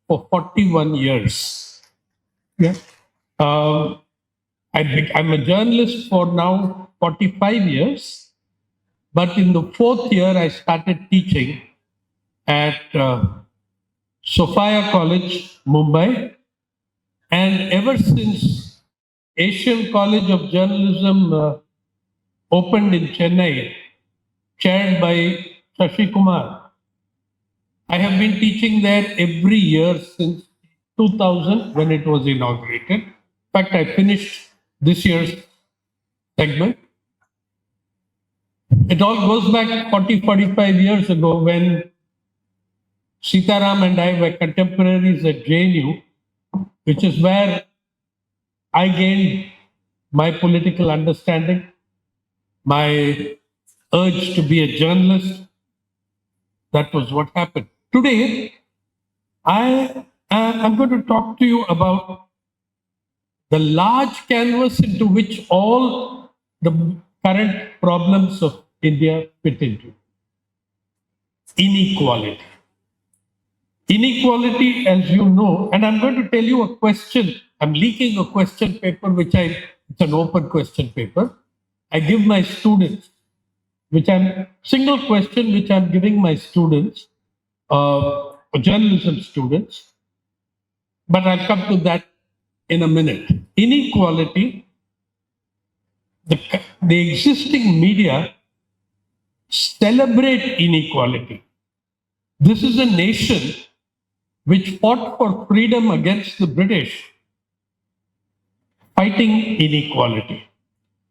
for 41 years. Yeah. Um, I'm a journalist for now 45 years, but in the fourth year, I started teaching at Sophia College, Mumbai. And ever since Asian College of Journalism opened in Chennai, chaired by Shashi Kumar, I have been teaching there every year since 2000 when it was inaugurated. In fact, I finished this year's segment. It all goes back 40, 45 years ago when Sitaram and I were contemporaries at JNU, which is where I gained my political understanding, my urge to be a journalist. That was what happened. Today, I'm going to talk to you about the large canvas into which all the current problems of India fit into. Inequality. Inequality, as you know, and I'm going to tell you a question. I'm leaking a question paper, it's an open question paper. I give my students, single question, which I'm giving my students, journalism students, but I'll come to that in a minute. Inequality, the existing media celebrate inequality. This is a nation which fought for freedom against the British, fighting inequality.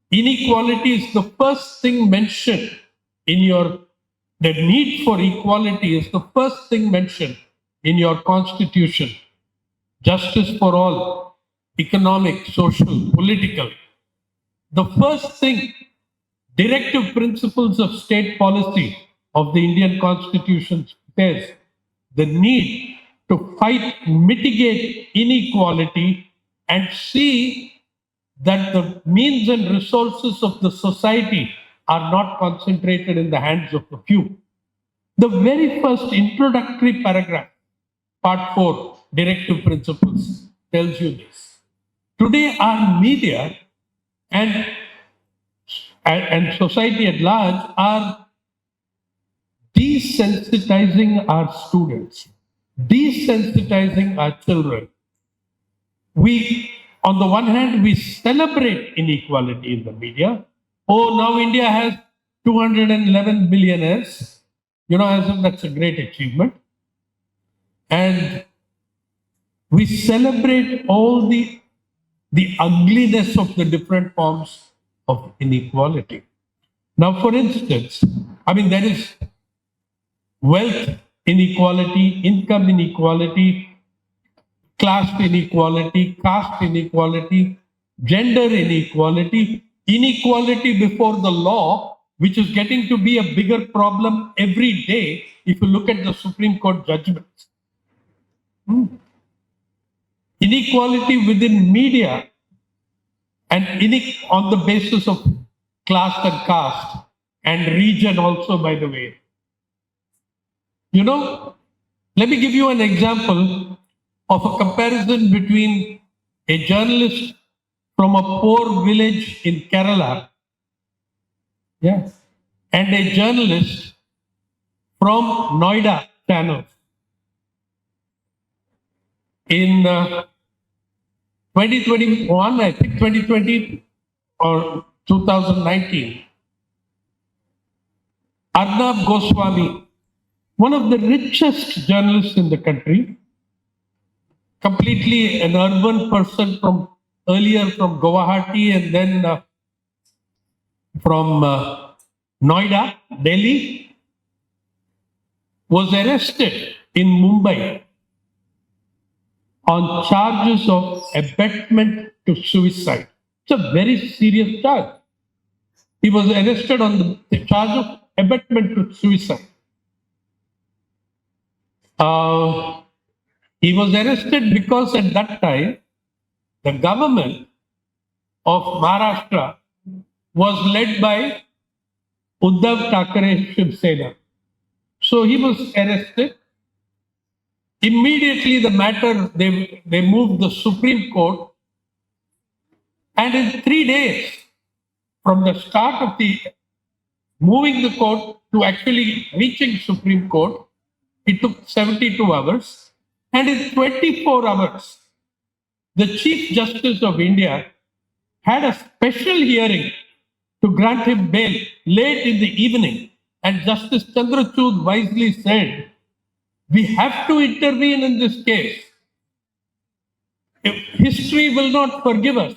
Inequality is the first thing mentioned the need for equality is the first thing mentioned in your constitution. Justice for all, economic, social, political. The first thing, directive principles of state policy of the Indian Constitution says the need to fight, mitigate inequality and see that the means and resources of the society are not concentrated in the hands of a few. The very first introductory paragraph, part 4, directive principles, tells you this. Today, our media and society at large are desensitizing our students, desensitizing our children. On the one hand, we celebrate inequality in the media. Oh, now India has 211 billionaires. As if that's a great achievement. And we celebrate all the ugliness of the different forms of inequality. Now, for instance, there is wealth inequality, income inequality, class inequality, caste inequality, gender inequality, inequality before the law, which is getting to be a bigger problem every day if you look at the Supreme Court judgments. Inequality within media and on the basis of class and caste and region also, by the way. Let me give you an example of a comparison between a journalist from a poor village in Kerala, and a journalist from Noida channel. In 2021, I think 2020 or 2019, Arnab Goswami, one of the richest journalists in the country, completely an urban person earlier from Guwahati and then from Noida, Delhi, was arrested in Mumbai on charges of abetment to suicide. It's a very serious charge. He was arrested on the charge of abetment to suicide. He was arrested because at that time, the government of Maharashtra was led by Uddhav Thackeray Shiv Sena. So he was arrested Immediately the matter, they moved the Supreme Court, and in 3 days, from the start of the moving the court to actually reaching Supreme Court, it took 72 hours. And in 24 hours, the Chief Justice of India had a special hearing to grant him bail late in the evening. And Justice Chandrachud wisely said, we have to intervene in this case. If history will not forgive us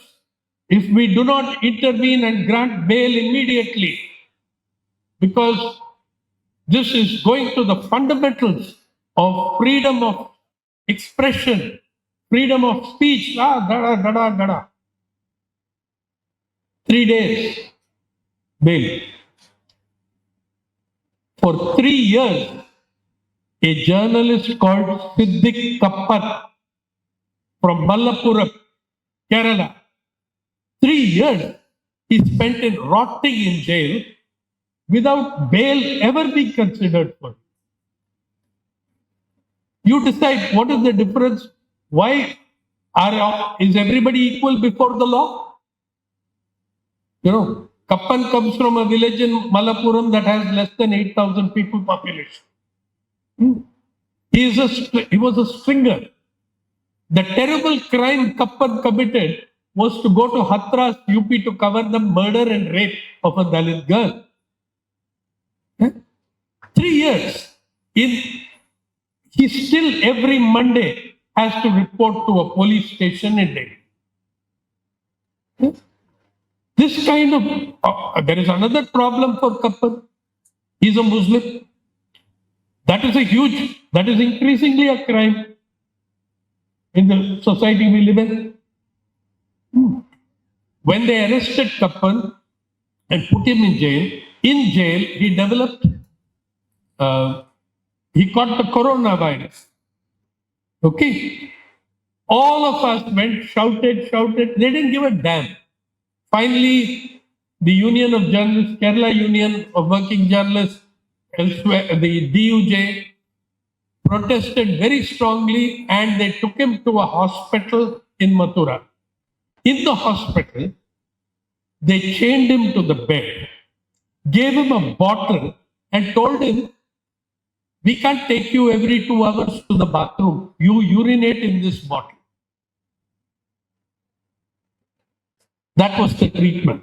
if we do not intervene and grant bail immediately, because this is going to the fundamentals of freedom of expression, freedom of speech. 3 days bail. For 3 years, a journalist called Siddiq Kappat from Malappuram, Kerala, 3 years he spent in rotting in jail without bail ever being considered for. You decide what is the difference. Why is everybody equal before the law? You know, Kappan comes from a village in Malappuram that has less than 8,000 people population. He was a stringer. The terrible crime Kappan committed was to go to Hathras, UP to cover the murder and rape of a Dalit girl. 3 years. He still every Monday has to report to a police station in Delhi. This kind of, there is another problem for Kappan. He's a Muslim. That is increasingly a crime in the society we live in. When they arrested Kappan and put him in jail he developed, he caught the coronavirus. Okay. All of us went, shouted. They didn't give a damn. Finally, the Union of Journalists, Kerala Union of Working Journalists, elsewhere, the DUJ, protested very strongly and they took him to a hospital in Mathura. In the hospital, they chained him to the bed, gave him a bottle and told him, we can't take you every 2 hours to the bathroom. You urinate in this bottle. That was the treatment.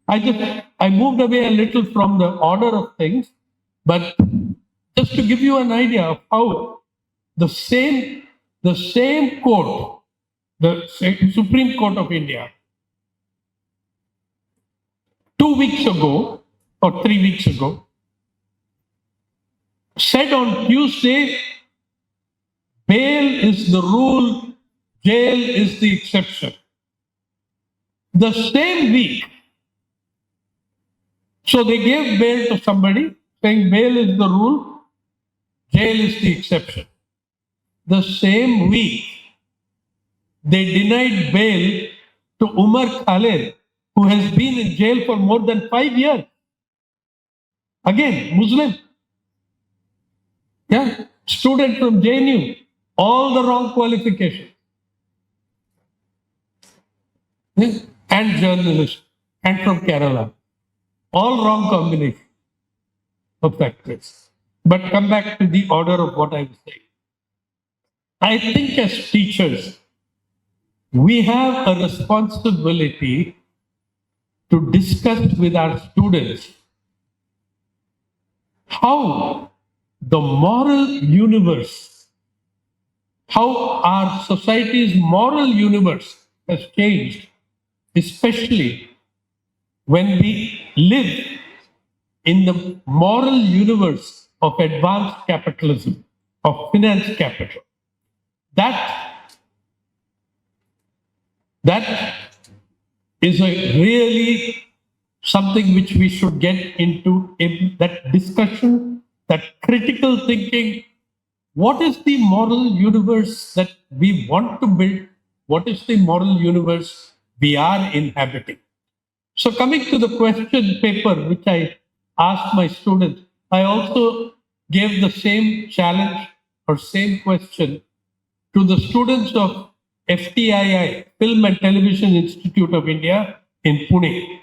I moved away a little from the order of things, but just to give you an idea of how the same court, the Supreme Court of India, 2 weeks ago or 3 weeks ago, said on Tuesday, bail is the rule, jail is the exception. The same week, so they gave bail to somebody, saying bail is the rule, jail is the exception. The same week, they denied bail to Umar Khaled, who has been in jail for more than 5 years. Again, Muslim. Yeah, student from JNU, all the wrong qualifications. Yeah. And journalist, and from Kerala. All wrong combination of factors. But come back to the order of what I was saying. I think as teachers, we have a responsibility to discuss with our students how the moral universe, how our society's moral universe has changed, especially when we live in the moral universe of advanced capitalism, of finance capital. That is a really something which we should get into in that discussion, that critical thinking. What is the moral universe that we want to build? What is the moral universe we are inhabiting? So coming to the question paper, which I asked my students, I also gave the same challenge or same question to the students of FTII, Film and Television Institute of India in Pune.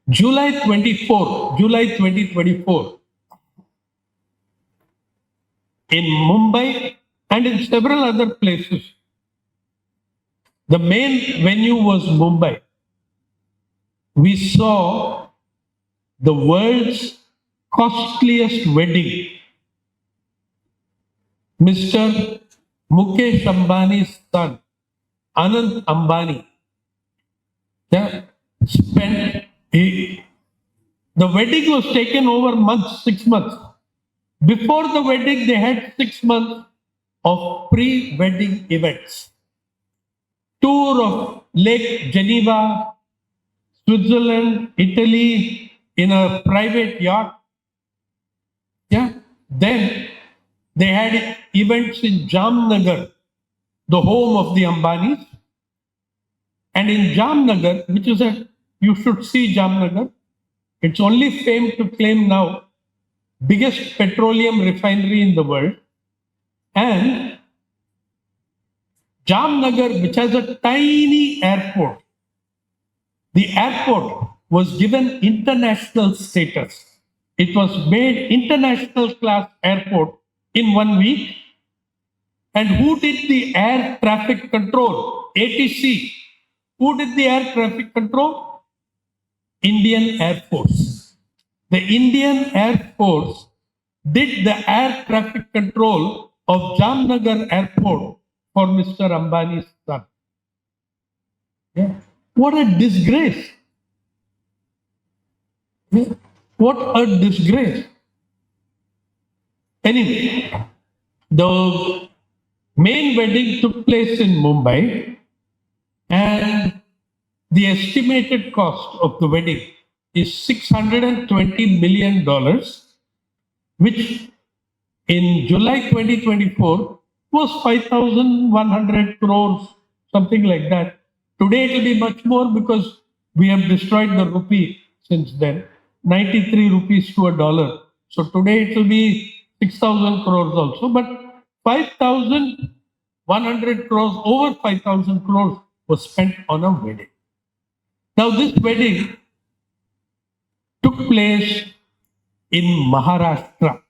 July 2024, in Mumbai and in several other places, the main venue was Mumbai. We saw the world's costliest wedding. Mr. Mukesh Ambani's son, Anand Ambani, spent, the wedding was taken over months, 6 months. Before the wedding, they had 6 months of pre-wedding events. Tour of Lake Geneva, Switzerland, Italy, in a private yacht. Yeah. Then they had events in Jamnagar, the home of the Ambanis. And in Jamnagar, which is you should see Jamnagar, it's only fame to claim now, biggest petroleum refinery in the world. And Jamnagar, which has a tiny airport, the airport was given international status. It was made international class airport in 1 week. And who did the air traffic control? ATC. Who did the air traffic control? Indian Air Force. The Indian Air Force did the air traffic control of Jamnagar Airport for Mr. Ambani's son. Yeah. What a disgrace. Yeah. What a disgrace. Anyway, the main wedding took place in Mumbai, and the estimated cost of the wedding is $620 million, which in July 2024 was 5,100 crores, something like that. Today it will be much more because we have destroyed the rupee since then, 93 rupees to a dollar. So today it will be 6,000 crores also, but 5,100 crores, over 5,000 crores was spent on a wedding. Now this wedding took place in Maharashtra.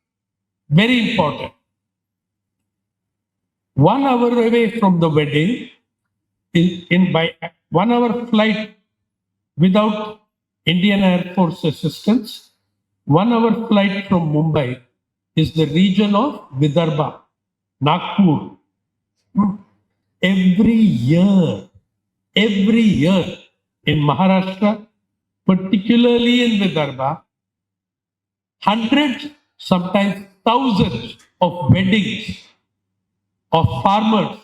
Very important. 1 hour away from the wedding, by 1 hour flight without Indian Air Force assistance, 1 hour flight from Mumbai is the region of Vidarbha, Nagpur. Every year in Maharashtra, particularly in Vidarbha, hundreds, sometimes thousands of weddings of farmers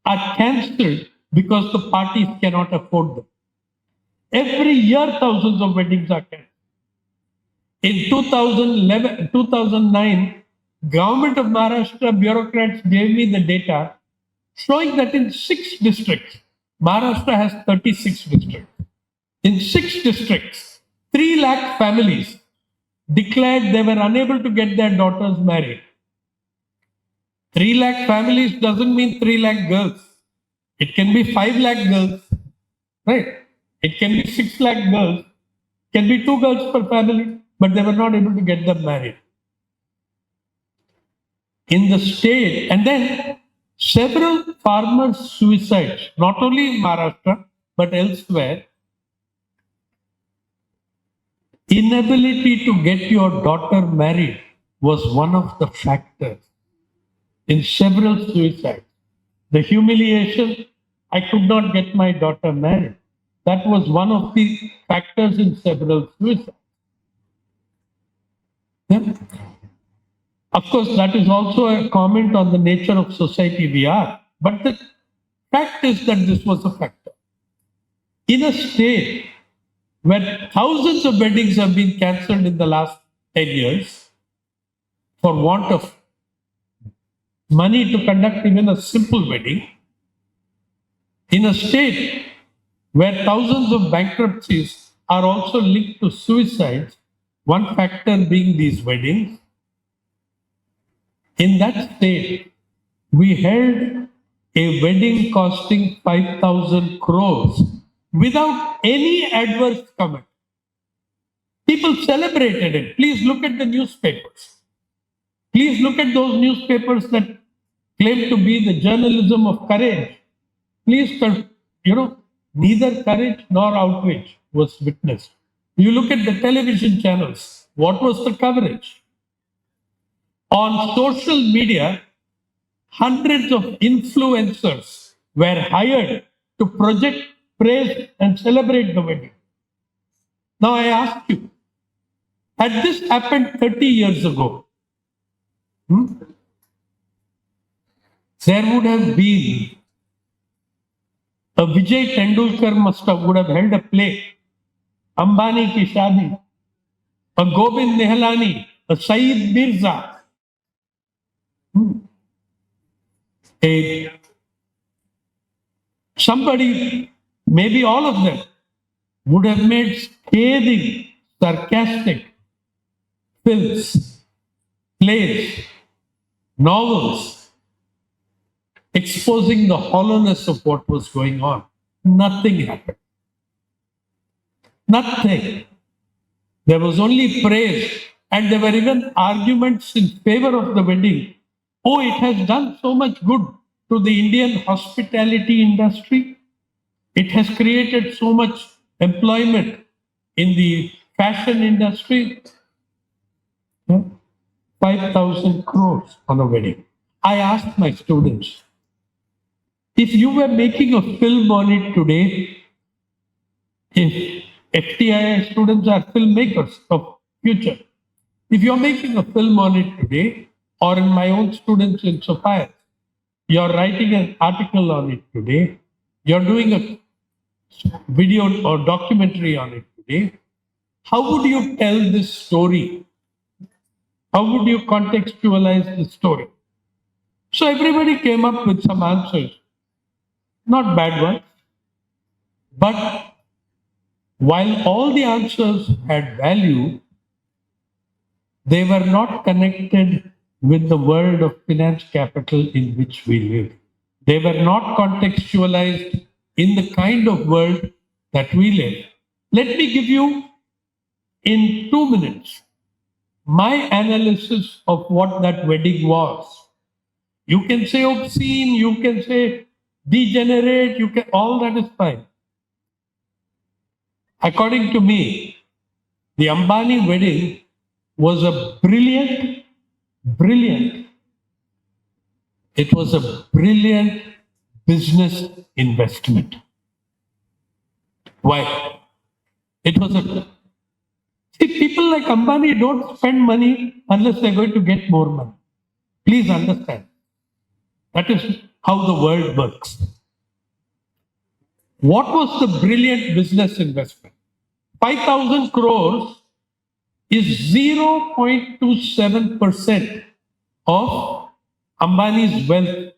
are cancelled because the parties cannot afford them. Every year, thousands of weddings are cancelled. In 2009, Government of Maharashtra bureaucrats gave me the data showing that in 6 districts, Maharashtra has 36 districts. In 6 districts, 3 lakh families declared they were unable to get their daughters married. 3 lakh families doesn't mean 3 lakh girls. It can be 5 lakh girls, right? It can be 6 lakh girls, can be 2 girls per family, but they were not able to get them married. In the state, and then several farmers' suicides, not only in Maharashtra, but elsewhere. Inability to get your daughter married was one of the factors in several suicides. The humiliation, I could not get my daughter married. That was one of the factors in several suicides. Yeah. Of course, that is also a comment on the nature of society we are. But the fact is that this was a factor. In a state where thousands of weddings have been cancelled in the last 10 years for want of money to conduct even a simple wedding, in a state where thousands of bankruptcies are also linked to suicides, one factor being these weddings. In that state, we held a wedding costing 5,000 crores without any adverse comment. People celebrated it. Please look at the newspapers. Please look at those newspapers that claim to be the journalism of courage. Please, neither courage nor outrage was witnessed. You look at the television channels. What was the coverage? On social media, hundreds of influencers were hired to project, praise, and celebrate the wedding. Now I ask you, had this happened 30 years ago, there would have been a Vijay Tendulkar would have held a play, Ambani ki Shadi, a Gobind Nihalani, a Saeed Mirza, somebody, maybe all of them, would have made scathing, sarcastic films, plays, novels, exposing the hollowness of what was going on. Nothing happened. Nothing. There was only praise, and there were even arguments in favor of the wedding. Oh, it has done so much good to the Indian hospitality industry. It has created so much employment in the fashion industry. 5,000 crores on a wedding. I asked my students, if you were making a film on it today, if FTI students are filmmakers of future, if you're making a film on it today, or in my own students in Sophia, you're writing an article on it today, you're doing a video or documentary on it today, how would you tell this story? How would you contextualize the story? So everybody came up with some answers. Not bad ones. But while all the answers had value, they were not connected with the world of finance capital in which we live. They were not contextualized in the kind of world that we live. Let me give you, in 2 minutes, my analysis of what that wedding was. You can say obscene, you can say degenerate, all that is fine. According to me, the Ambani wedding was a brilliant, it was a brilliant business investment. Why? It was a, see, people like Ambani don't spend money unless they're going to get more money. Please understand. That is how the world works. What was the brilliant business investment? 5,000 crores is 0.27% of Ambani's wealth.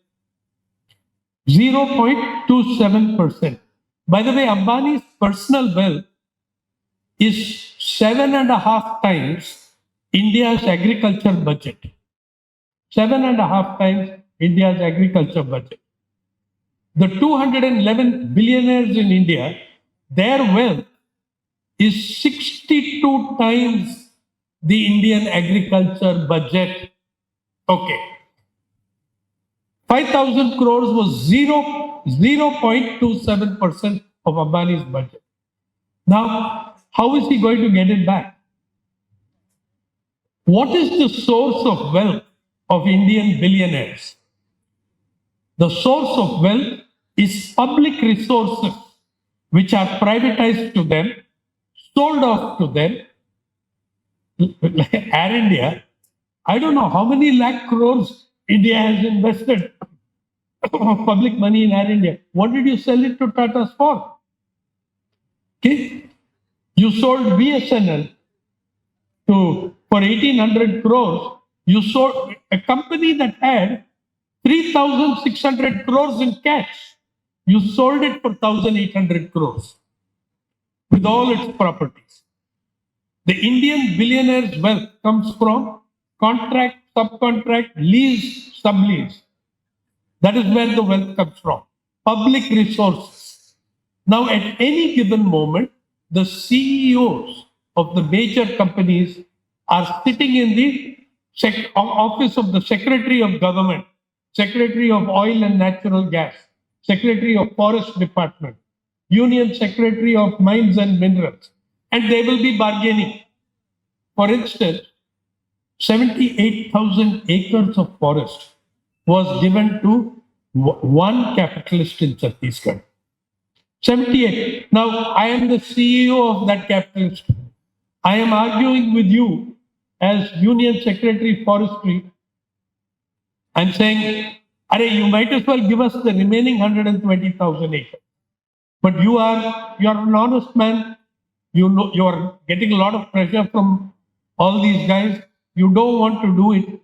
0.27%. By the way, Ambani's personal wealth is 7.5 times India's agriculture budget. 7.5 times India's agriculture budget. The 211 billionaires in India, their wealth is 62 times the Indian agriculture budget. Okay. 5,000 crores was 0.27% of Ambani's budget. Now, how is he going to get it back? What is the source of wealth of Indian billionaires? The source of wealth is public resources which are privatized to them, sold off to them. Air India, I don't know how many lakh crores India has invested of public money in Air India. What did you sell it to Tata's for? Okay. You sold BSNL for 1,800 crores. You sold a company that had 3,600 crores in cash. You sold it for 1,800 crores. with all its properties. The Indian billionaire's wealth comes from contract, subcontract, lease, sublease. That is where the wealth comes from. Public resources. Now, at any given moment, the CEOs of the major companies are sitting in the office of the Secretary of Government, Secretary of Oil and Natural Gas, Secretary of Forest Department, Union Secretary of Mines and Minerals, and they will be bargaining. For instance, 78,000 acres of forest was given to one capitalist in Chhattisgarh. 78. Now, I am the CEO of that capitalist. I am arguing with you as Union Secretary Forestry. I'm saying, you might as well give us the remaining 120,000 acres. But you're an honest man. You know you are getting a lot of pressure from all these guys. You don't want to do it.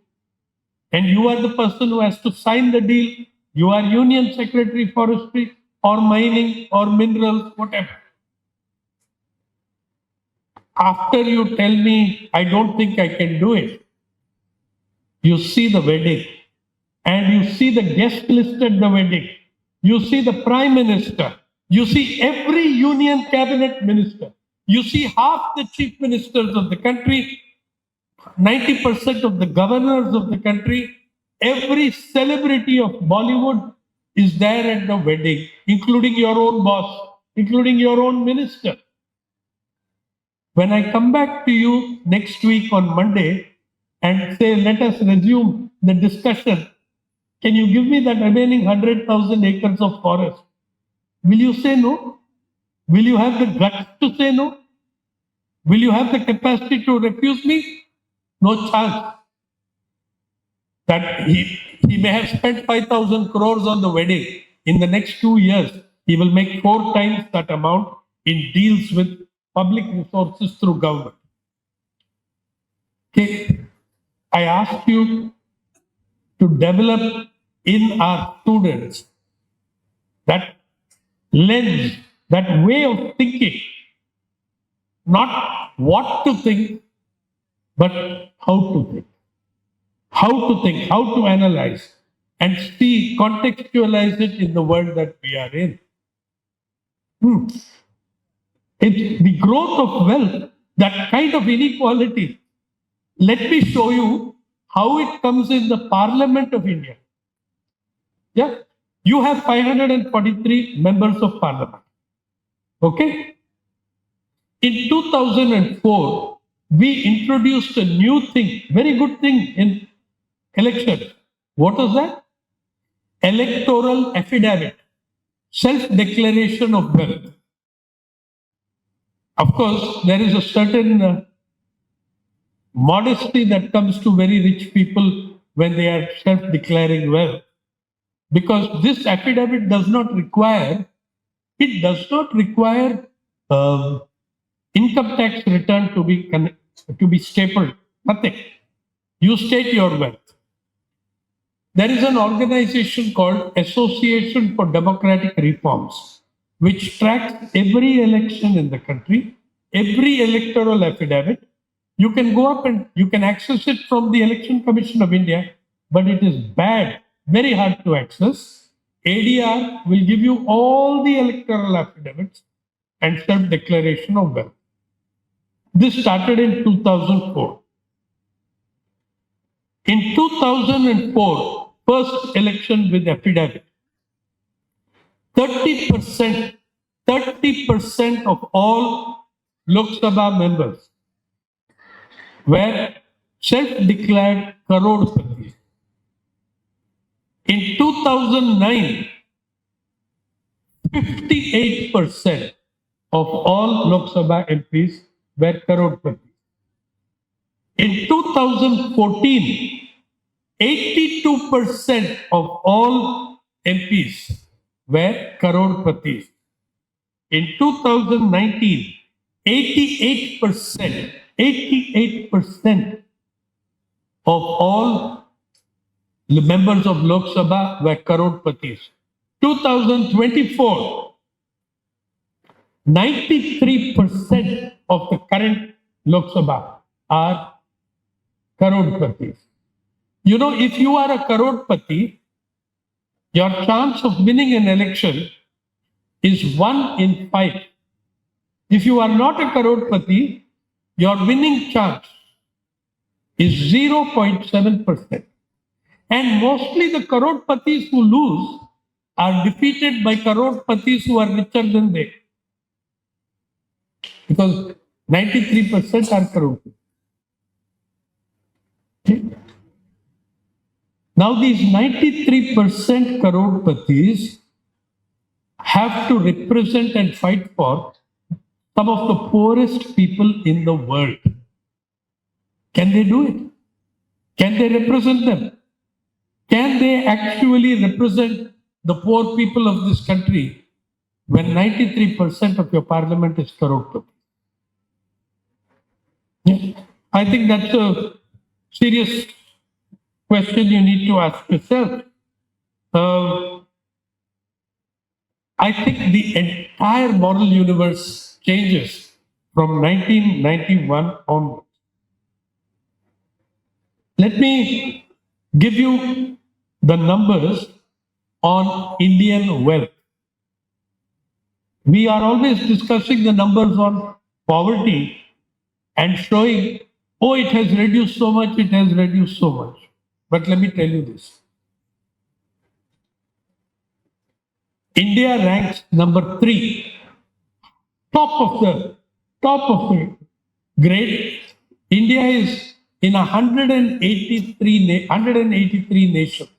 And you are the person who has to sign the deal. You are Union Secretary Forestry or mining or minerals, whatever. After you tell me, I don't think I can do it, you see the wedding and you see the guest list at the wedding. You see the Prime Minister. You see every Union Cabinet Minister. You see half the Chief Ministers of the country, 90% of the governors of the country, every celebrity of Bollywood is there at the wedding, including your own boss, including your own minister. When I come back to you next week on Monday and say, let us resume the discussion, can you give me that remaining 100,000 acres of forest? Will you say no? Will you have the guts to say no? Will you have the capacity to refuse me? No chance. That he may have spent 5,000 crores on the wedding. In the next 2 years, he will make 4 times that amount in deals with public resources through government. Okay. I ask you to develop in our students that lens, that way of thinking, not what to think, but how to think. How to think, how to analyze, and see, contextualize it in the world that we are in. It's the growth of wealth, that kind of inequality. Let me show you how it comes in the Parliament of India. Yeah, you have 543 members of Parliament. Okay? In 2004, we introduced a new thing, very good thing in election. What was that? Electoral affidavit, self-declaration of wealth. Of course, there is a certain modesty that comes to very rich people when they are self-declaring wealth, because this affidavit does not require income tax return to be stapled. Nothing. You state your wealth. There is an organization called Association for Democratic Reforms, which tracks every election in the country, every electoral affidavit. You can go up and you can access it from the Election Commission of India, but it is bad, very hard to access. ADR will give you all the electoral affidavits and self-declaration of wealth. This started in 2004. In 2004, first election with affidavit, 30% of all Lok Sabha members were self-declared crorepati. In 2009, 58% of all Lok Sabha MPs were crorepati. In 2014, 82% of all MPs were crorepati. In 2019, 88% of all the members of Lok Sabha were crorepati. 2024, 93% of the current Lok Sabha are crorepati. You know, if you are a crorepati, your chance of winning an election is 1 in 5. If you are not a crorepati, your winning chance is 0.7%. And mostly the crororepatis who lose are defeated by crororepatis who are richer than they. Because 93% are crororepatis. Okay. Now these 93% crororepatis have to represent and fight for some of the poorest people in the world. Can they do it? Can they represent them? Can they actually represent the poor people of this country when 93% of your parliament is crorepati? Yeah. I think that's a serious question you need to ask yourself. I think the entire moral universe changes from 1991 onwards. Let me give you the numbers on Indian wealth. We are always discussing the numbers on poverty and showing, oh, it has reduced so much, it has reduced so much. But let me tell you this. India ranks number 3, top of the grade. India is in 183 nations.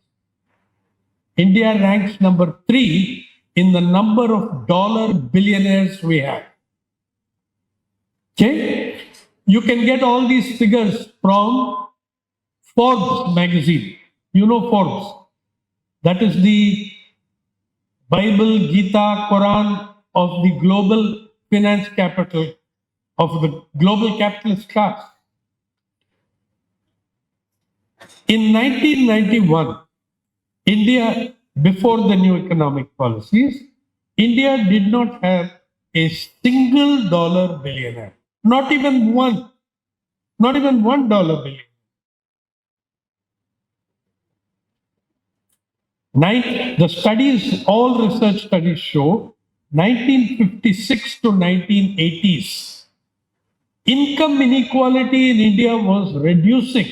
India ranks number 3 in the number of dollar billionaires we have. Okay? You can get all these figures from Forbes magazine. You know Forbes. That is the Bible, Gita, Quran of the global finance capital, of the global capitalist class. In 1991, India, before the new economic policies, India did not have a single dollar billionaire. Not even one. Not even $1 billion. The studies, all research studies show 1956 to 1980s, income inequality in India was reducing.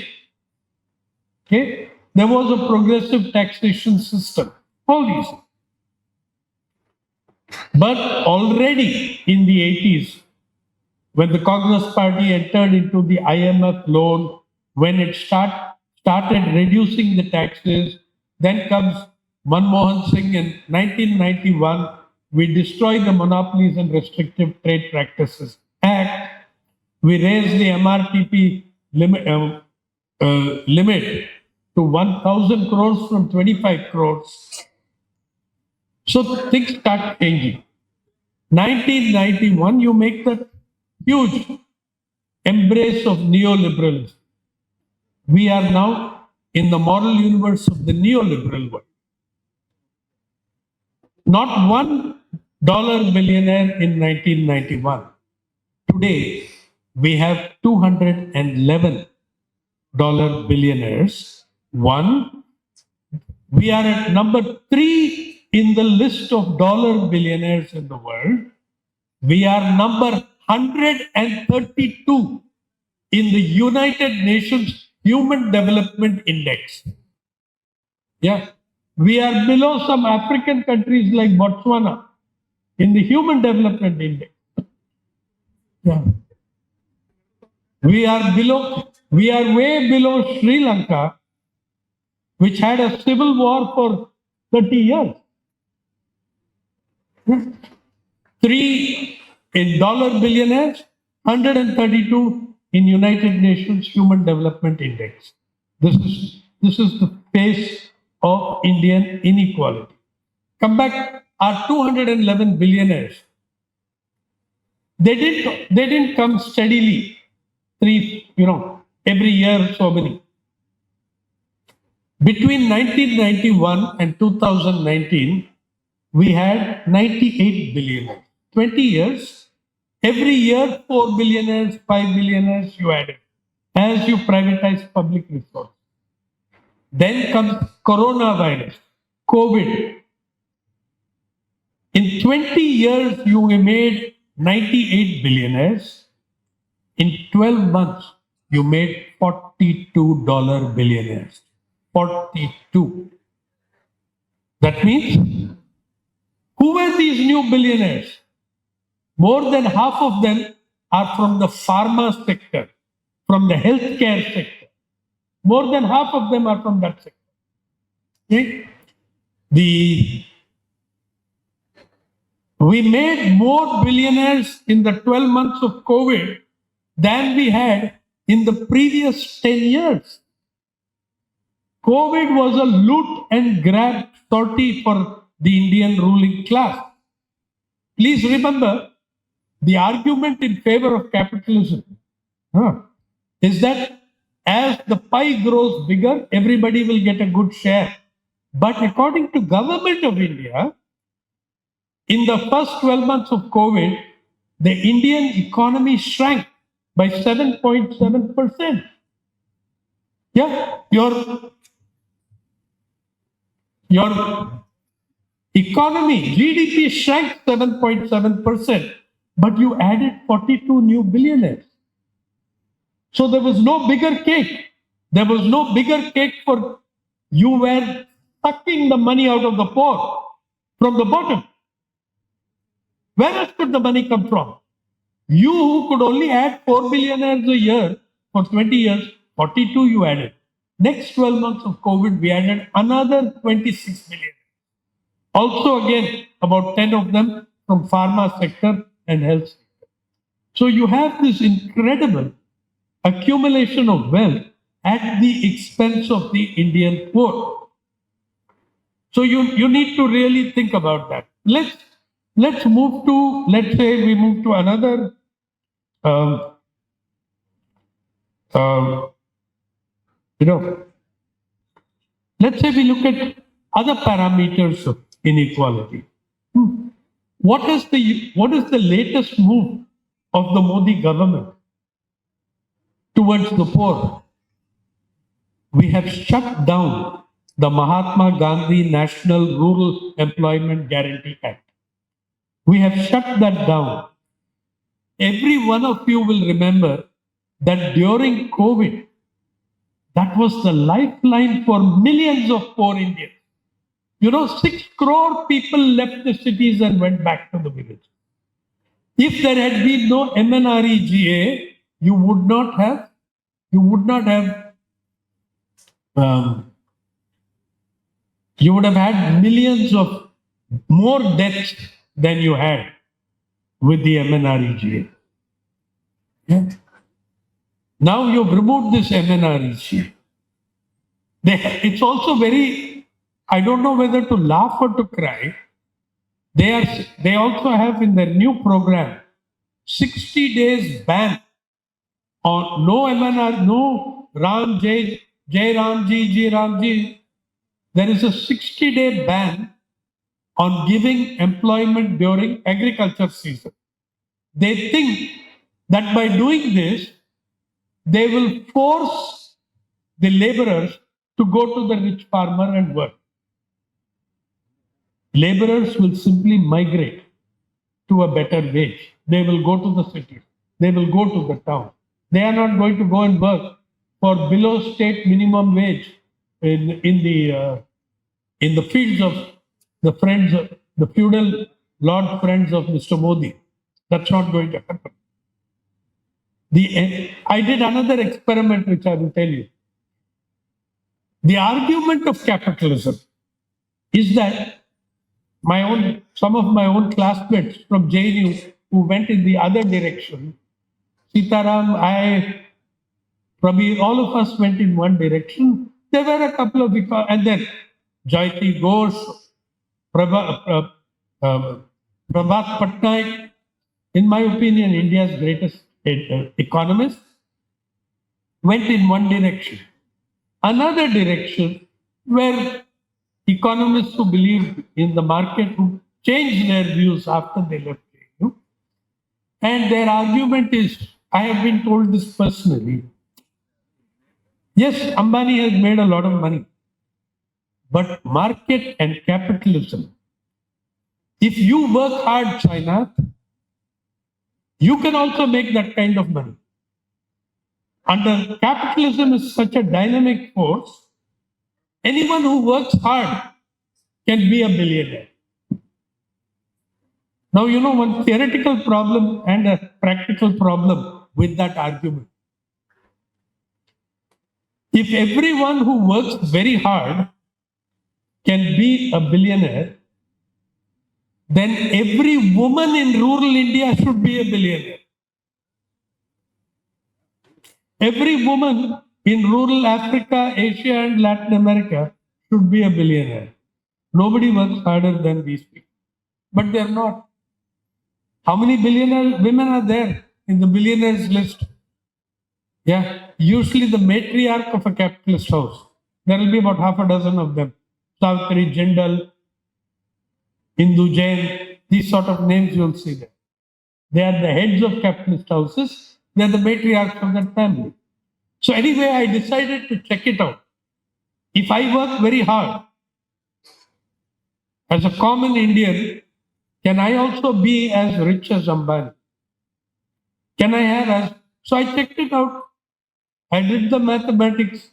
Okay? There was a progressive taxation system. All these. But already in the 80s, when the Congress party entered into the IMF loan, when it started reducing the taxes, then comes Manmohan Singh in 1991, we destroyed the Monopolies and Restrictive Trade Practices Act. We raised the MRTP limit to 1,000 crores from 25 crores. So things start changing. 1991, you make that huge embrace of neoliberalism. We are now in the moral universe of the neoliberal world. Not $1 billionaire in 1991. Today, we have 211 billionaires. We are at number 3 in the list of dollar billionaires in the world. We are number 132 in the United Nations Human Development Index. Yeah. We are below some African countries like Botswana in the Human Development Index. Yeah. We are way below Sri Lanka, which had a civil war for 30 years. 3 in dollar billionaires, 132 in United Nations Human Development Index. This is the face of Indian inequality. Come back, our 211 billionaires. They didn't come steadily, every year so many. Between 1991 and 2019, we had 98 billionaires. 20 years, every year 4 billionaires, 5 billionaires you added as you privatize public resources. Then comes coronavirus, COVID. In 20 years, you made 98 billionaires. In 12 months, you made $42 billionaires. 42. That means, who were these new billionaires? More than half of them are from the pharma sector, from the healthcare sector. More than half of them are from that sector. Okay? We made more billionaires in the 12 months of COVID than we had in the previous 10 years. COVID was a loot and grab sortie for the Indian ruling class. Please remember, the argument in favor of capitalism is that as the pie grows bigger, everybody will get a good share. But according to Government of India, in the first 12 months of COVID, the Indian economy shrank by 7.7%. Yeah, your economy, GDP shrank 7.7%, but you added 42 new billionaires. So there was no bigger cake. There was no bigger cake for you were sucking the money out of the poor from the bottom. Where else could the money come from? You who could only add 4 billionaires a year for 20 years, 42 you added. Next 12 months of COVID, we added another 26 billion. Also, again, about 10 of them from pharma sector and health sector. So you have this incredible accumulation of wealth at the expense of the Indian poor. So you need to really think about that. Let's move to, let's say we move to another let's say we look at other parameters of inequality. What is the latest move of the Modi government towards the poor? We have shut down the Mahatma Gandhi National Rural Employment Guarantee Act. We have shut that down. Every one of you will remember that during COVID, that was the lifeline for millions of poor Indians. 6 crore people left the cities and went back to the village. If there had been no MNREGA, you would not have had millions of more deaths than you had with the MNREGA. Yeah. Now you've removed this MNREGA. It's also very, I don't know whether to laugh or to cry. They also have in their new program 60 days ban on no MNR, no Ram Jai Ramji, Ji Ramji. There is a 60-day ban on giving employment during agriculture season. They think that by doing this, they will force the laborers to go to the rich farmer and work. Laborers will simply migrate to a better wage. They will go to the cities. They will go to the town. They are not going to go and work for below state minimum wage in the fields of the feudal lord friends of Mr. Modi. That's not going to happen. I did another experiment which I will tell you. The argument of capitalism is that some of my own classmates from JNU who went in the other direction, Sitaram, probably all of us went in one direction. There were a couple of, and then Jayati Ghosh, Prabhat Patnaik, in my opinion, India's greatest economist, went in one direction. Another direction where economists who believed in the market, who changed their views after they left JNU, And their argument is, I have been told this personally. Yes, Ambani has made a lot of money, but market and capitalism. If you work hard, China, you can also make that kind of money. Under capitalism is such a dynamic force, anyone who works hard can be a billionaire. Now, you know one theoretical problem and a practical problem with that argument. If everyone who works very hard can be a billionaire, then every woman in rural India should be a billionaire. Every woman in rural Africa, Asia, and Latin America should be a billionaire. Nobody works harder than these people, but they're not. How many billionaire women are there in the billionaires list? Yeah, usually the matriarch of a capitalist house. There will be about half a dozen of them. Savitri, Jindal, Hindu Jain, these sort of names you'll see there. They are the heads of capitalist houses. They are the matriarchs of that family. So anyway, I decided to check it out. If I work very hard as a common Indian, can I also be as rich as Ambani? Can I have as... So I checked it out. I did the mathematics.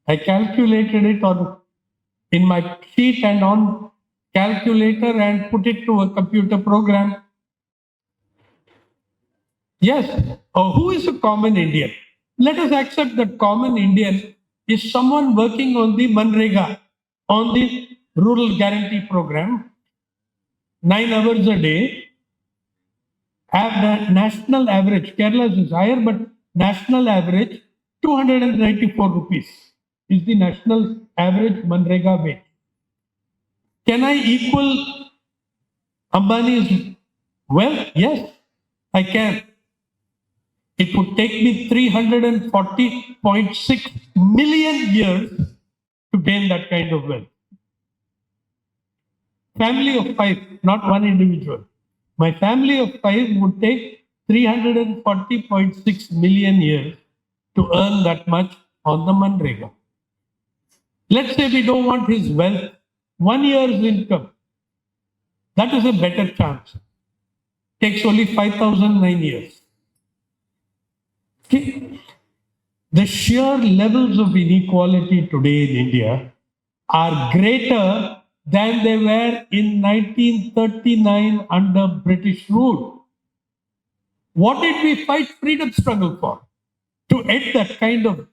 I calculated it in my sheet and on calculator and put it to a computer program. Yes. Oh, who is a common Indian? Let us accept that common Indian is someone working on the Manrega, on the Rural Guarantee Program, 9 hours a day. Have the national average, Kerala's is higher, but national average 294 rupees is the national average Manrega wage. Can I equal Ambani's wealth? Yes, I can. It would take me 340.6 million years to gain that kind of wealth. Family of 5, not one individual. My family of 5 would take 340.6 million years to earn that much on the Manrega. Let's say we don't want his wealth, 1 year's income. That is a better chance. Takes only 5,009 years. Okay. The sheer levels of inequality today in India are greater than they were in 1939 under British rule. What did we fight freedom struggle for? To end that kind of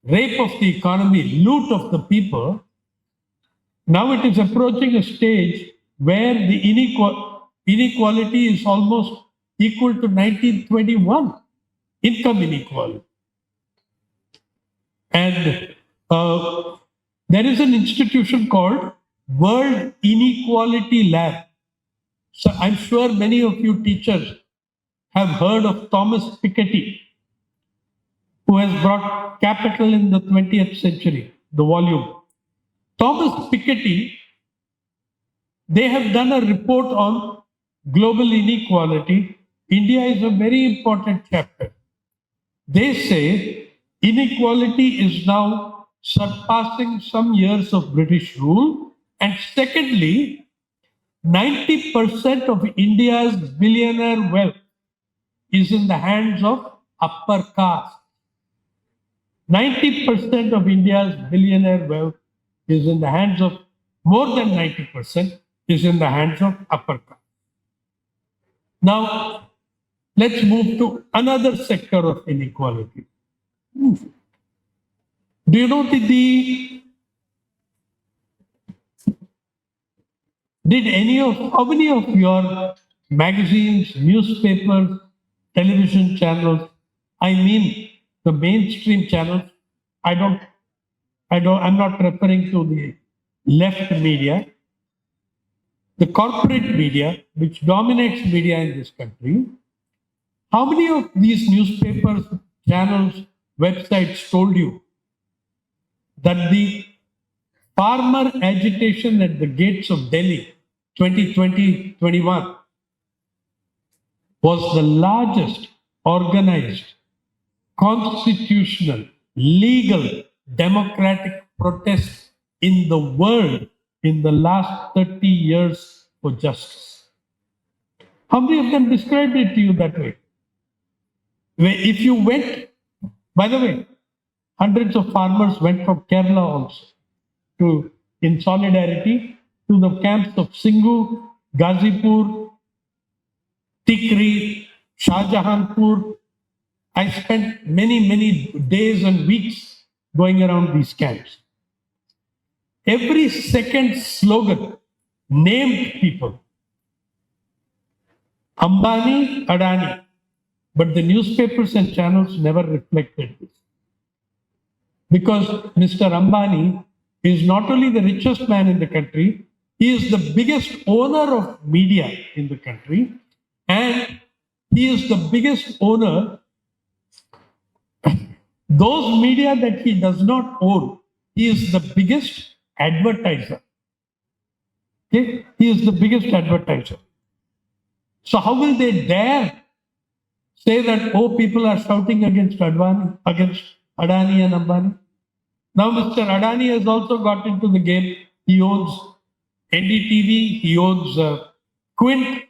rape of the economy, loot of the people. Now it is approaching a stage where the inequality is almost equal to 1921 income inequality. And there is an institution called World Inequality Lab. So I'm sure many of you teachers have heard of Thomas Piketty, who has brought Capital in the 20th Century, the volume. Thomas Piketty, they have done a report on global inequality. India is a very important chapter. They say inequality is now surpassing some years of British rule. And secondly, 90% of India's billionaire wealth is in the hands of upper caste. 90% of India's billionaire wealth is in the hands of, more than 90% is in the hands of upper caste. Now, let's move to another sector of inequality. Do you know how many of your magazines, newspapers, television channels, I mean the mainstream channels, I'm not referring to the left media, the corporate media, which dominates media in this country. How many of these newspapers, channels, websites told you that the farmer agitation at the gates of Delhi 2020-21 was the largest organized, constitutional, legal, democratic protest in the world in the last 30 years for justice. How many of them described it to you that way? If you went, by the way, hundreds of farmers went from Kerala also to, in solidarity, to the camps of Singhu, Ghazipur, Tikri, Shahjahanpur. I spent many days and weeks going around these camps. Every second slogan named people. Ambani, Adani. But the newspapers and channels never reflected this. Because Mr. Ambani is not only the richest man in the country, he is the biggest owner of media in the country, and he is the biggest owner. Those media that he does not own, he is the biggest advertiser. Okay? He is the biggest advertiser. So how will they dare say that, oh, people are shouting against Adani and Ambani? Now Mr. Adani has also got into the game. He owns NDTV, he owns Quint.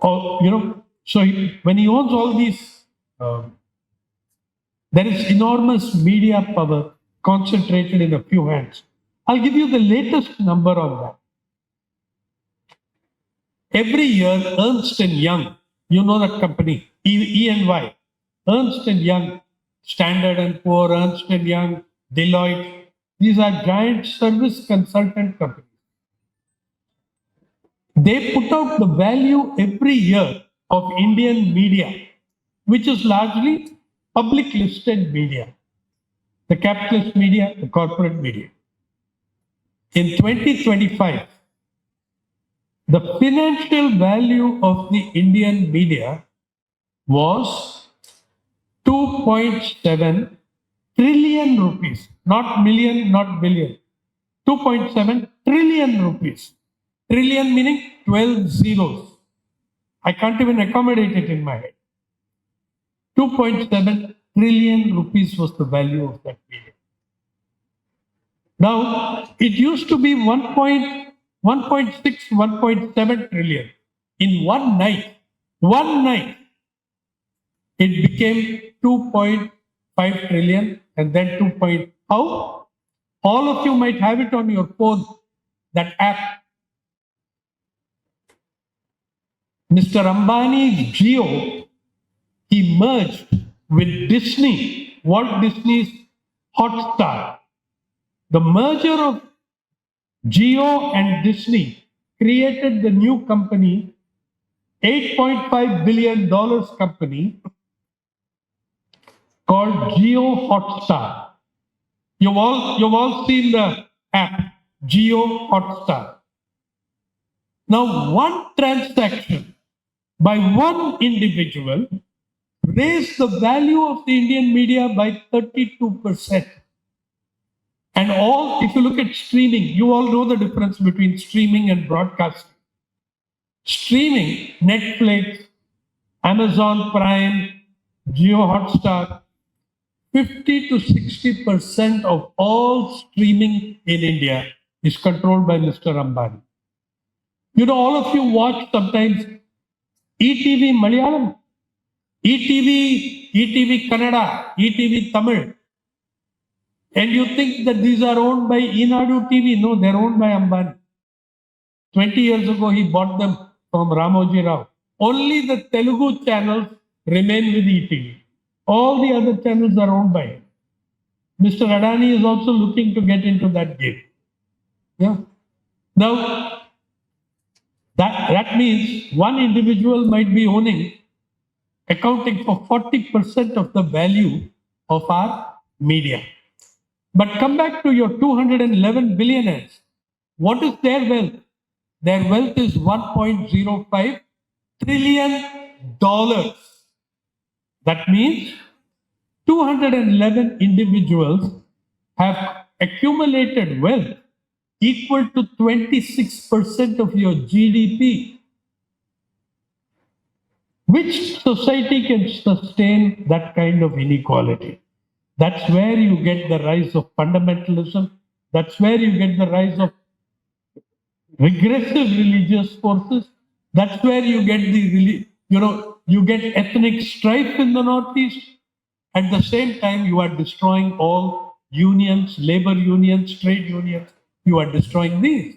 So when he owns all these, there is enormous media power concentrated in a few hands. I'll give you the latest number on that. Every year, Ernst & Young, you know that company, E&Y, Ernst & Young, Standard & Poor, Ernst & Young, Deloitte, these are giant service consultant companies. They put out the value every year of Indian media, which is largely public listed media, the capitalist media, the corporate media. In 2025, the financial value of the Indian media was 2.7 trillion rupees, not million, not billion, 2.7 trillion rupees. Trillion meaning 12 zeros. I can't even accommodate it in my head. 2.7 trillion rupees was the value of that media. Now, it used to be 1.6, 1.7 trillion. In one night, it became 2.5 trillion and then 2. How? All of you might have it on your phone, that app. Mr. Ambani's Jio, he merged with Disney, Walt Disney's Hotstar. The merger of Jio and Disney created the new company, $8.5 billion company called Jio Hotstar. You've all seen the app, Jio Hotstar. Now, one transaction by one individual raised the value of the Indian media by 32%. And if you look at streaming, you all know the difference between streaming and broadcasting. Streaming, Netflix, Amazon Prime, Jio Hotstar, 50 to 60% of all streaming in India is controlled by Mr. Ambani. You know, all of you watch sometimes ETV Malayalam, ETV Kannada, ETV Tamil. And you think that these are owned by Inadu TV. No, they're owned by Ambani. 20 years ago, he bought them from Ramoji Rao. Only the Telugu channels remain with ETV. All the other channels are owned by him. Mr. Adani is also looking to get into that game. Yeah. Now, that means one individual might be accounting for 40% of the value of our media. But come back to your 211 billionaires. What is their wealth? Their wealth is $1.05 trillion. That means 211 individuals have accumulated wealth equal to 26% of your GDP. Which society can sustain that kind of inequality? That's where you get the rise of fundamentalism. That's where you get the rise of regressive religious forces. That's where you get you get ethnic strife in the Northeast. At the same time, you are destroying all unions, labor unions, trade unions. You are destroying these.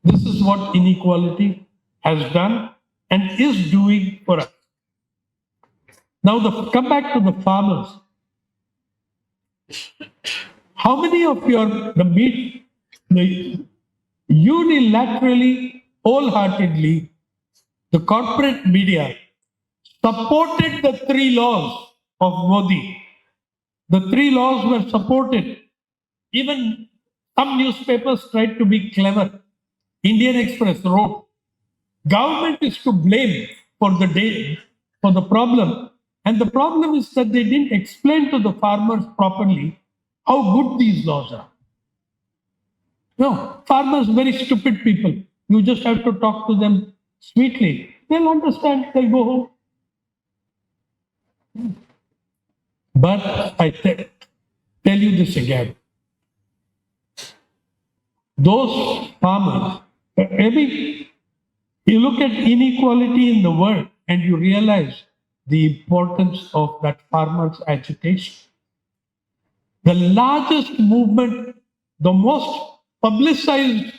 This is what inequality has done and is doing for us. Now, come back to the farmers. How many of the unilaterally, wholeheartedly, the corporate media supported the three laws of Modi? The three laws were supported. Even some newspapers tried to be clever. Indian Express wrote, government is to blame for the problem. And the problem is that they didn't explain to the farmers properly how good these laws are. No, farmers, very stupid people. You just have to talk to them sweetly. They'll understand, they'll go home. But I tell you this again. Those farmers, maybe you look at inequality in the world and you realize the importance of that farmers' agitation. The largest movement, the most publicized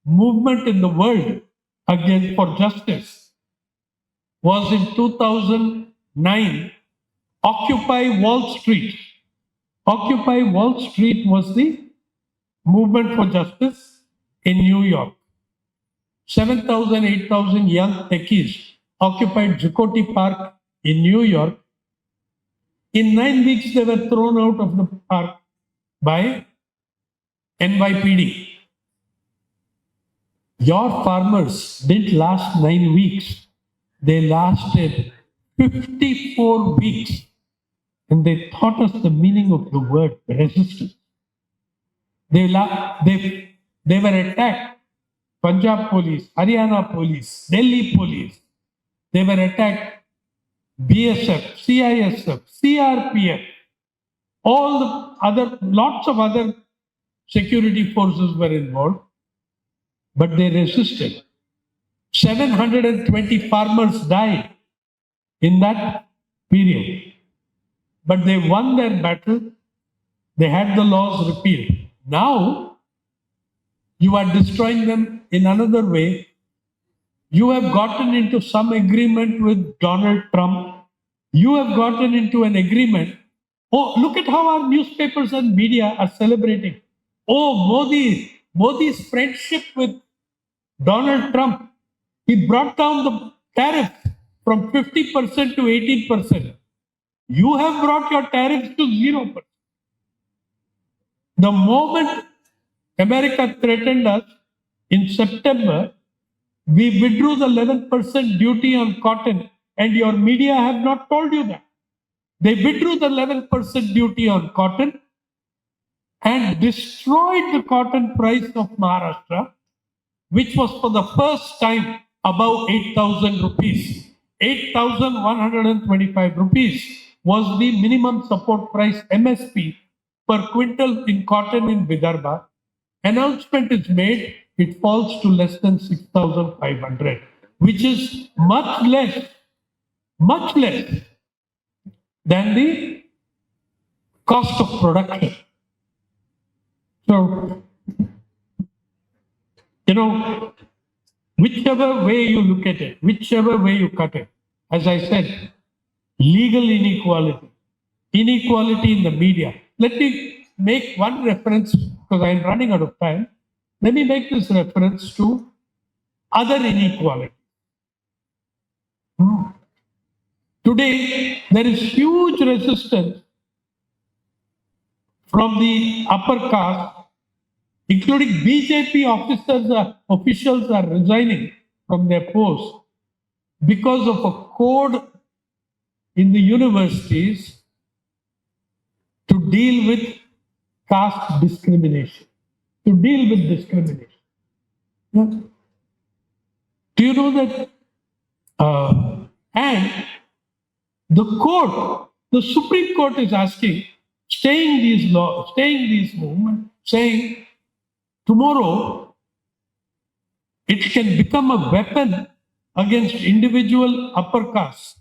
movement in the world again for justice was in 2009, Occupy Wall Street. Occupy Wall Street was the movement for justice in New York. 7,000, 8,000 young techies occupied Zuccotti Park in New York. In 9 weeks, they were thrown out of the park by NYPD. Your farmers didn't last 9 weeks. They lasted 54 weeks. And they taught us the meaning of the word resistance. They were attacked. Punjab police, Haryana police, Delhi police. They were attacked. BSF, CISF, CRPF, lots of other security forces were involved, but they resisted. 720 farmers died in that period, but they won their battle. They had the laws repealed. Now, you are destroying them in another way. You have gotten into some agreement with Donald Trump. You have gotten into an agreement. Oh, look at how our newspapers and media are celebrating. Oh, Modi's friendship with Donald Trump. He brought down the tariff from 50% to 18%. You have brought your tariffs to 0%. The moment America threatened us in September, we withdrew the 11% duty on cotton, and your media have not told you that. They withdrew the 11% duty on cotton and destroyed the cotton price of Maharashtra, which was for the first time above 8,000 rupees. 8,125 rupees was the minimum support price MSP per quintal in cotton in Vidarbha. Announcement is made, it falls to less than 6,500, which is much less than the cost of production. So, whichever way you look at it, whichever way you cut it, as I said, legal inequality, inequality in the media. Let me make one reference, because I'm running out of time. Let me make this reference to other inequality. Today, there is huge resistance from the upper caste, including BJP officials are resigning from their posts because of a code in the universities to deal with caste discrimination. To deal with discrimination. Yeah. Do you know that And the Supreme Court is asking, staying these movements, saying tomorrow it can become a weapon against individual upper castes.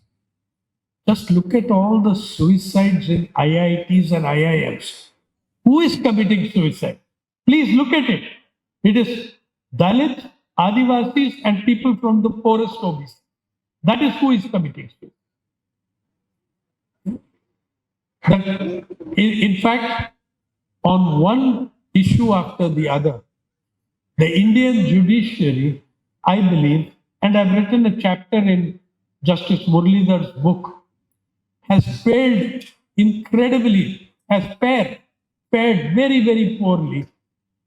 Just look at all the suicides in IITs and IIMs. Who is committing suicide? Please look at it. It is Dalits, Adivasis, and people from the poorest OBC. That is who is committing suicide. In fact, on one issue after the other, the Indian judiciary, I believe, and I've written a chapter in Justice Muralidhar's book, has failed incredibly, has fared very, very poorly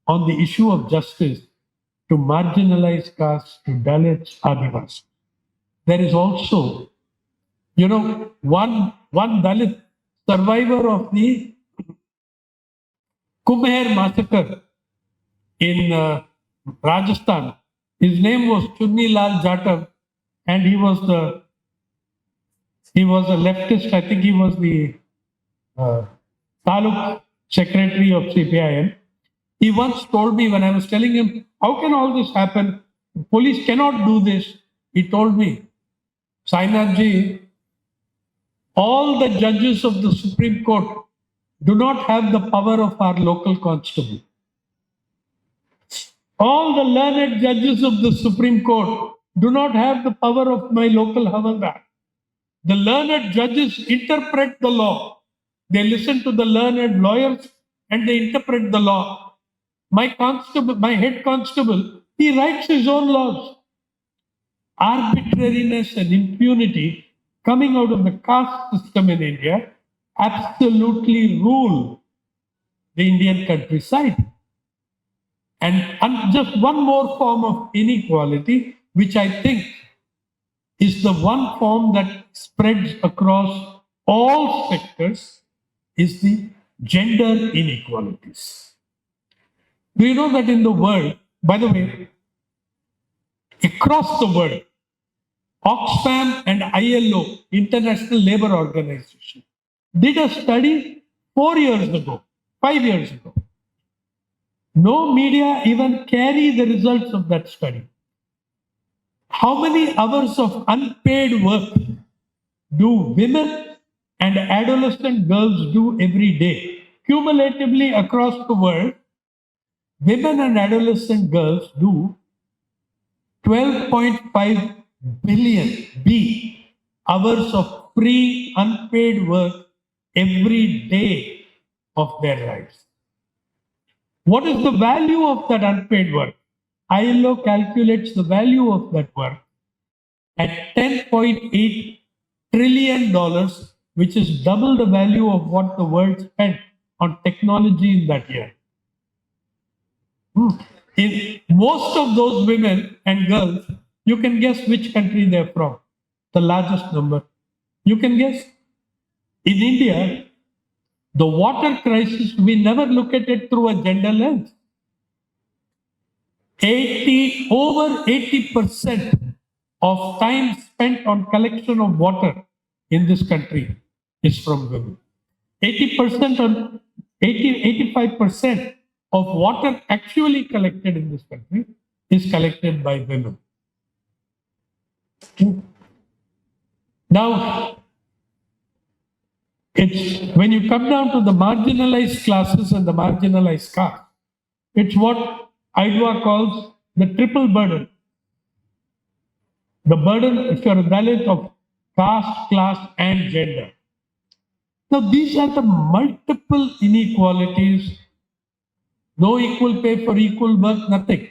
on the issue of justice to marginalized castes, to Dalits, Adivasis. There is also, one Dalit survivor of the Kumbher massacre in Rajasthan. His name was Chunni Lal Jatav, and he was a leftist. I think he was the Taluk secretary of CPIM. He once told me, when I was telling him, how can all this happen? Police cannot do this. He told me, Sainath ji, all the judges of the Supreme Court do not have the power of our local constable. All the learned judges of the Supreme Court do not have the power of my local Havaldar. The learned judges interpret the law. They listen to the learned lawyers and they interpret the law. My head constable, he writes his own laws. Arbitrariness and impunity coming out of the caste system in India absolutely rule the Indian countryside. And just one more form of inequality, which I think is the one form that spreads across all sectors, is the gender inequalities. Do you know that in the world, by the way, across the world, Oxfam and ILO, International Labour Organization, did a study 4 years ago, 5 years ago. No media even carry the results of that study. How many hours of unpaid work do women and adolescent girls do every day? Cumulatively across the world, women and adolescent girls do 12.5 billion hours of free unpaid work every day of their lives. What is the value of that unpaid work? ILO calculates the value of that work at $10.8 trillion, which is double the value of what the world spent on technology in that year. In most of those women and girls, you can guess which country they're from. The largest number. You can guess. In India, the water crisis, we never look at it through a gender lens. Over 80% of time spent on collection of water in this country is from women. 85% of water actually collected in this country is collected by women. Now, it's when you come down to the marginalized classes and the marginalized caste, it's what IDWA calls the triple burden. The burden, if you're a Dalit, of caste, class, and gender. Now, these are the multiple inequalities. No equal pay for equal work, nothing.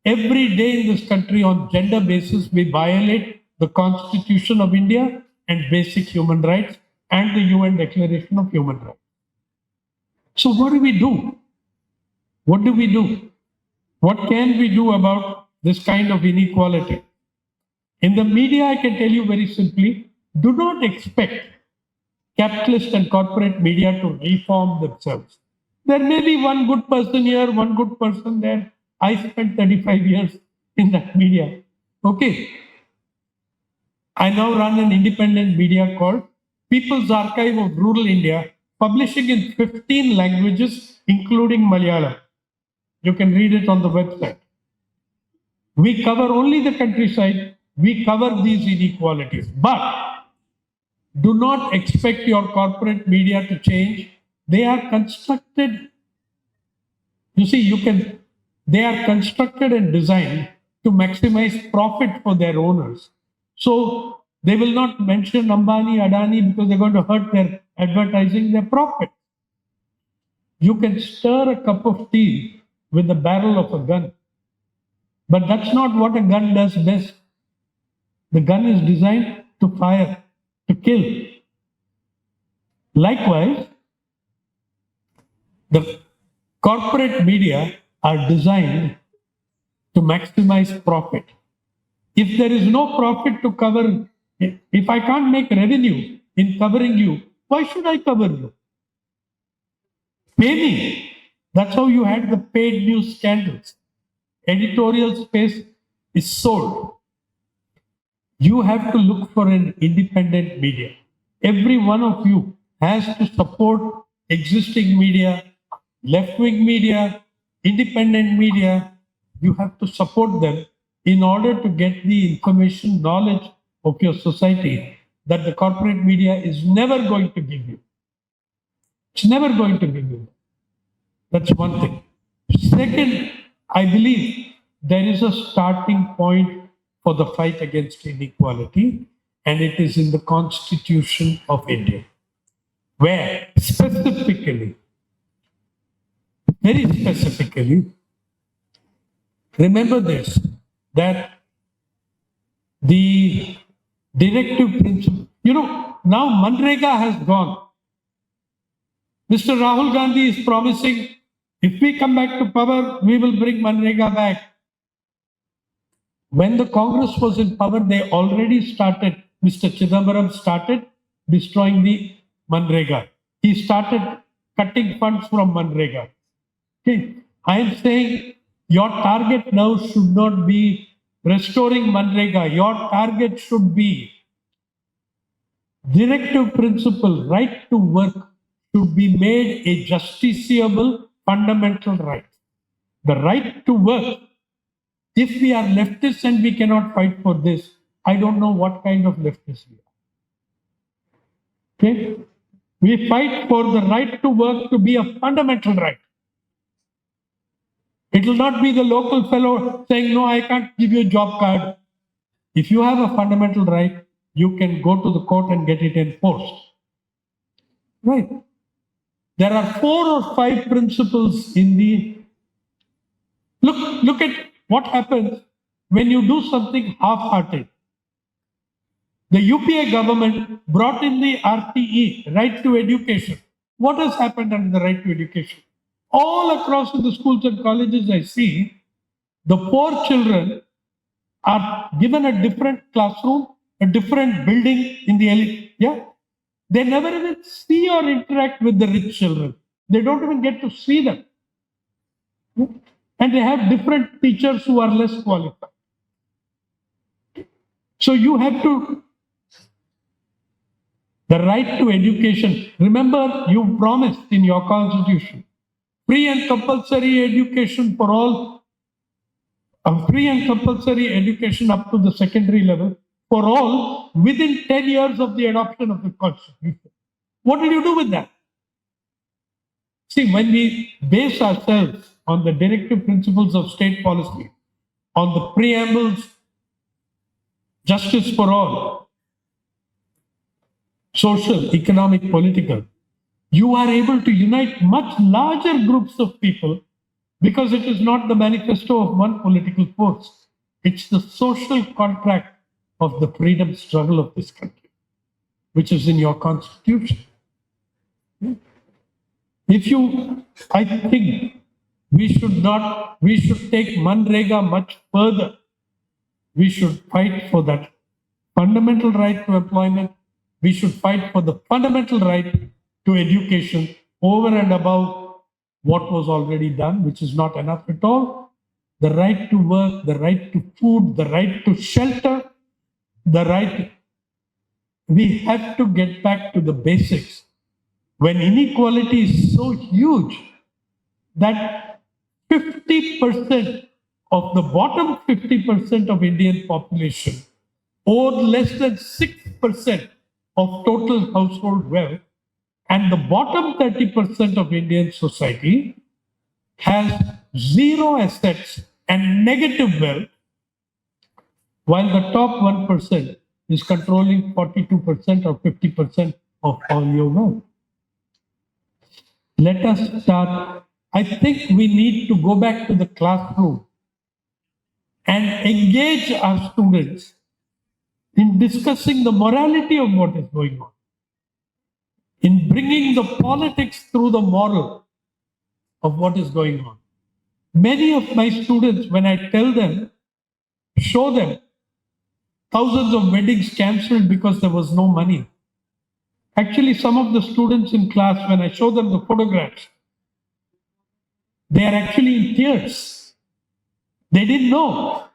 Every day in this country on gender basis, we violate the Constitution of India and basic human rights and the UN Declaration of Human Rights. So what do we do? What do we do? What can we do about this kind of inequality? In the media, I can tell you very simply, do not expect capitalist and corporate media to reform themselves. There may be one good person here, one good person there. I spent 35 years in that media. Okay. I now run an independent media called People's Archive of Rural India, publishing in 15 languages, including Malayalam. You can read it on the website. We cover only the countryside. We cover these inequalities. But do not expect your corporate media to change. They are constructed. You see, they are constructed and designed to maximize profit for their owners. So they will not mention Ambani, Adani because they're going to hurt their advertising, their profit. You can stir a cup of tea with the barrel of a gun. But that's not what a gun does best. The gun is designed to fire, to kill. Likewise, the corporate media are designed to maximize profit. If there is no profit to cover, if I can't make revenue in covering you, why should I cover you? Pay me. That's how you had the paid news scandals. Editorial space is sold. You have to look for an independent media. Every one of you has to support existing media, left-wing media, independent media. You have to support them in order to get the information, knowledge of your society that the corporate media is never going to give you. It's never going to give you. That's one thing. Second, I believe there is a starting point for the fight against inequality, and it is in the Constitution of India, where specifically, very specifically, remember this, that the directive principle, now Manrega has gone. Mr. Rahul Gandhi is promising, if we come back to power, we will bring Manrega back. When the Congress was in power, they already started, Mr. Chidambaram started destroying the Manrega. He started cutting funds from Manrega. Okay. I am saying your target now should not be restoring Manrega. Your target should be directive principle, right to work, should be made a justiciable fundamental right. The right to work. If we are leftists and we cannot fight for this, I don't know what kind of leftists we are. Okay? We fight for the right to work to be a fundamental right. It will not be the local fellow saying, no, I can't give you a job card. If you have a fundamental right, you can go to the court and get it enforced. Right. There are 4 or 5 principles in the... Look at what happens when you do something half-hearted. The UPA government brought in the RTE, right to education. What has happened under the right to education? All across the schools and colleges I see, the poor children are given a different classroom, a different building in the elite. Yeah? They never even see or interact with the rich children. They don't even get to see them. And they have different teachers who are less qualified. So you have to, the right to education. Remember, you promised in your constitution, free and compulsory education for all, free and compulsory education up to the secondary level for all within 10 years of the adoption of the constitution. What did you do with that? See, when we base ourselves on the directive principles of state policy, on the preambles, justice for all, social, economic, political, you are able to unite much larger groups of people because it is not the manifesto of one political force. It's the social contract of the freedom struggle of this country, which is in your constitution. I think we should take Manrega much further. We should fight for that fundamental right to employment. We should fight for the fundamental right to education over and above what was already done, which is not enough at all. The right to work, the right to food, the right to shelter, the right we have to get back to the basics. When inequality is so huge that 50% of the bottom 50% of Indian population own less than 6% of total household wealth, and the bottom 30% of Indian society has zero assets and negative wealth, while the top 1% is controlling 42% or 50% of all your wealth. Let us start. I think we need to go back to the classroom and engage our students in discussing the morality of what is going on, in bringing the politics through the moral of what is going on. Many of my students, when I tell them, show them thousands of weddings cancelled because there was no money. Actually, some of the students in class, when I show them the photographs, they are actually in tears. They didn't know.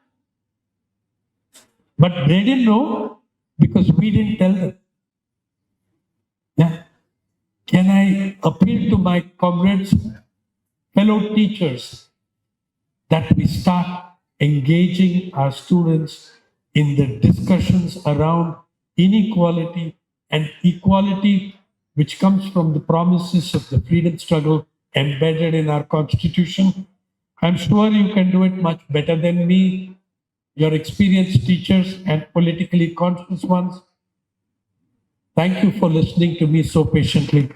But they didn't know because we didn't tell them. Yeah. Can I appeal to my comrades, fellow teachers, that we start engaging our students in the discussions around inequality and equality, which comes from the promises of the freedom struggle embedded in our constitution. I'm sure you can do it much better than me, your experienced teachers and politically conscious ones. Thank you for listening to me so patiently.